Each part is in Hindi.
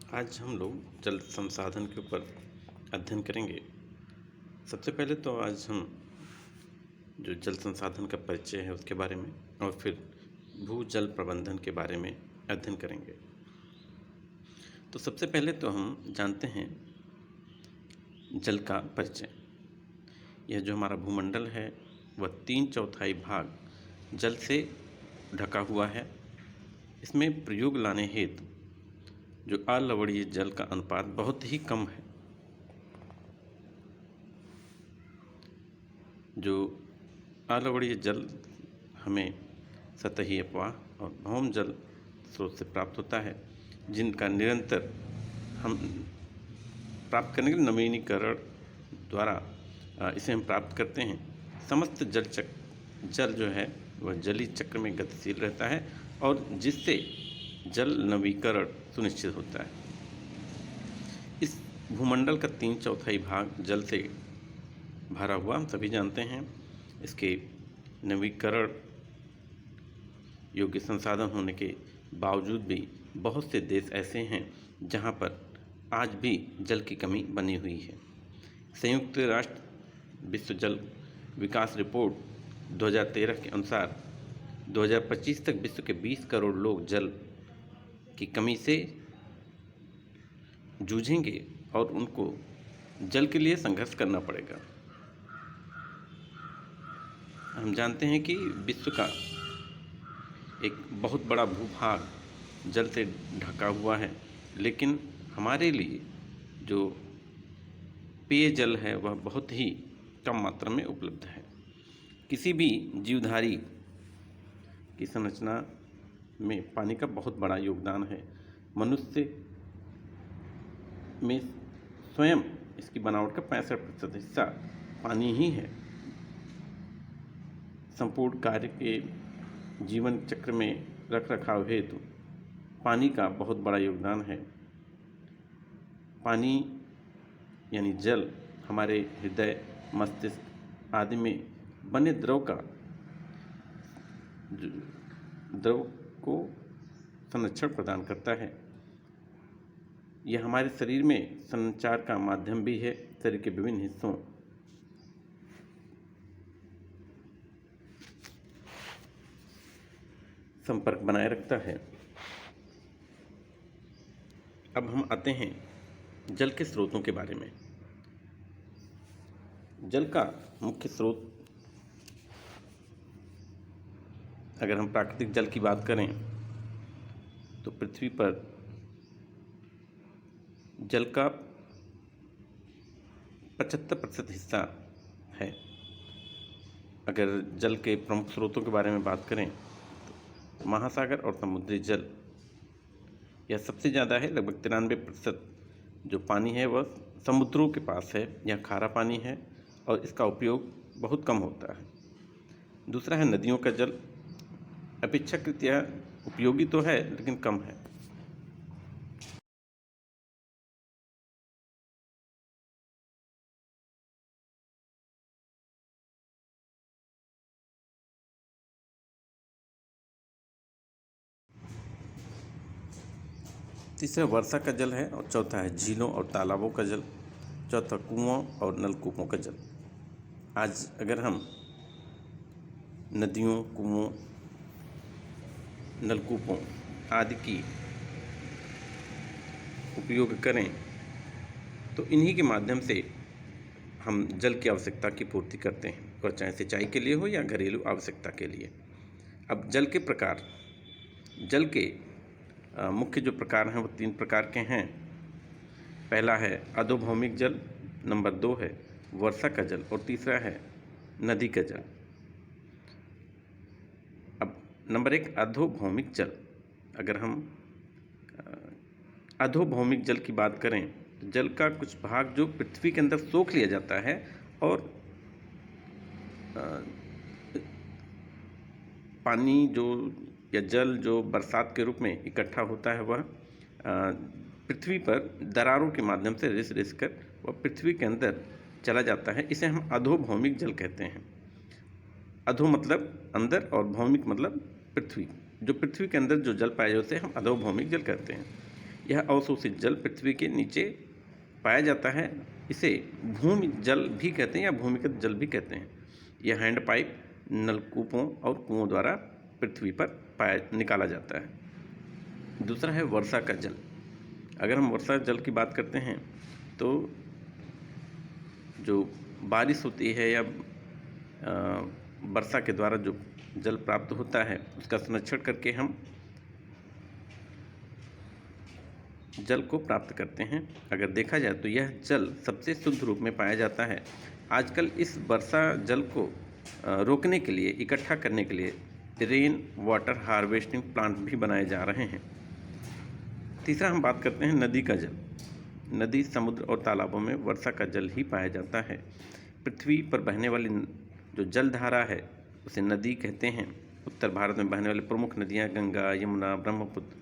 आज हम लोग जल संसाधन के ऊपर अध्ययन करेंगे। सबसे पहले तो आज हम जो जल संसाधन का परिचय है उसके बारे में और फिर भू जल प्रबंधन के बारे में अध्ययन करेंगे। तो सबसे पहले तो हम जानते हैं जल का परिचय। यह जो हमारा भूमंडल है वह 3/4 भाग जल से ढका हुआ है। इसमें प्रयोग लाने हेतु जो अलवणीय जल का अनुपात बहुत ही कम है। जो अलवणीय जल हमें सतही अपवाह और भौम जल स्रोत से प्राप्त होता है, जिनका निरंतर हम प्राप्त करने के नवीनीकरण द्वारा इसे हम प्राप्त करते हैं। समस्त जल जो है वह जलीय चक्र में गतिशील रहता है और जिससे जल नवीकरण सुनिश्चित होता है। इस भूमंडल का 3/4 भाग जल से भरा हुआ हम सभी जानते हैं। इसके नवीकरण योग्य संसाधन होने के बावजूद भी बहुत से देश ऐसे हैं जहां पर आज भी जल की कमी बनी हुई है। संयुक्त राष्ट्र विश्व जल विकास रिपोर्ट 2013 के अनुसार 2025 तक विश्व के 20 करोड़ लोग जल की कमी से जूझेंगे और उनको जल के लिए संघर्ष करना पड़ेगा। हम जानते हैं कि विश्व का एक बहुत बड़ा भूभाग जल से ढका हुआ है, लेकिन हमारे लिए जो पेयजल है वह बहुत ही कम मात्रा में उपलब्ध है। किसी भी जीवधारी की संरचना में पानी का बहुत बड़ा योगदान है। मनुष्य में स्वयं इसकी बनावट का 65% हिस्सा पानी ही है। संपूर्ण कार्य के जीवन चक्र में रख रखाव हेतु पानी का बहुत बड़ा योगदान है। पानी यानी जल हमारे हृदय, मस्तिष्क आदि में बने द्रव को संरक्षण प्रदान करता है। यह हमारे शरीर में संचार का माध्यम भी है। शरीर के विभिन्न हिस्सों संपर्क बनाए रखता है। अब हम आते हैं जल के स्रोतों के बारे में। जल का मुख्य स्रोत, अगर हम प्राकृतिक जल की बात करें तो पृथ्वी पर जल का 75% हिस्सा है। अगर जल के प्रमुख स्रोतों के बारे में बात करें तो महासागर और समुद्री जल यह सबसे ज़्यादा है। लगभग 93% जो पानी है वह समुद्रों के पास है। यह खारा पानी है और इसका उपयोग बहुत कम होता है। दूसरा है नदियों का जल। अपेक्षाकृत यह उपयोगी तो है लेकिन कम है। तीसरा वर्षा का जल है और चौथा है झीलों और तालाबों का जल। चौथा कुओं और नलकूपों का जल। आज अगर हम नदियों, कुओं, नलकूपों आदि की उपयोग करें तो इन्हीं के माध्यम से हम जल की आवश्यकता की पूर्ति करते हैं, और चाहे सिंचाई के लिए हो या घरेलू आवश्यकता के लिए। अब जल के प्रकार, जल के मुख्य जो प्रकार हैं वो 3 प्रकार के हैं। पहला है अधोभौमिक जल, नंबर 2 है वर्षा का जल और तीसरा है नदी का जल। अब नंबर 1 अधोभौमिक जल। अगर हम अधोभौमिक जल की बात करें तो जल का कुछ भाग जो पृथ्वी के अंदर सोख लिया जाता है और पानी जो या जल जो बरसात के रूप में इकट्ठा होता है वह पृथ्वी पर दरारों के माध्यम से रिस रिस कर वह पृथ्वी के अंदर चला जाता है। इसे हम अधोभौमिक जल कहते हैं। अधो मतलब अंदर और भौमिक मतलब पृथ्वी। जो पृथ्वी के अंदर जो जल पाए जाते हैं हम अधोभौमिक जल कहते हैं। यह अवशोषित जल पृथ्वी के नीचे पाया जाता है। इसे भूमि जल भी कहते हैं या भूमिगत जल भी कहते हैं। यह हैंड पाइप, नलकूपों और कुओं द्वारा पृथ्वी पर निकाला जाता है। दूसरा है वर्षा का जल। अगर हम वर्षा जल की बात करते हैं तो जो बारिश होती है या वर्षा के द्वारा जो जल प्राप्त होता है उसका संरक्षण करके हम जल को प्राप्त करते हैं। अगर देखा जाए तो यह जल सबसे शुद्ध रूप में पाया जाता है। आजकल इस वर्षा जल को रोकने के लिए, इकट्ठा करने के लिए रेन वाटर हार्वेस्टिंग प्लांट भी बनाए जा रहे हैं। तीसरा हम बात करते हैं नदी का जल। नदी, समुद्र और तालाबों में वर्षा का जल ही पाया जाता है। पृथ्वी पर बहने वाली जो जलधारा है उसे नदी कहते हैं। उत्तर भारत में बहने वाली प्रमुख नदियाँ गंगा, यमुना, ब्रह्मपुत्र,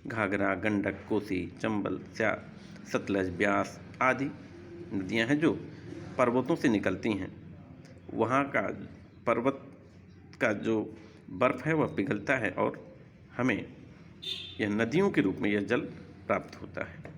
घाघरा, गंडक, कोसी, चंबल, सतलज, ब्यास आदि नदियाँ हैं जो पर्वतों से निकलती हैं। वहाँ का पर्वत का जो बर्फ़ है वह पिघलता है और हमें यह नदियों के रूप में यह जल प्राप्त होता है।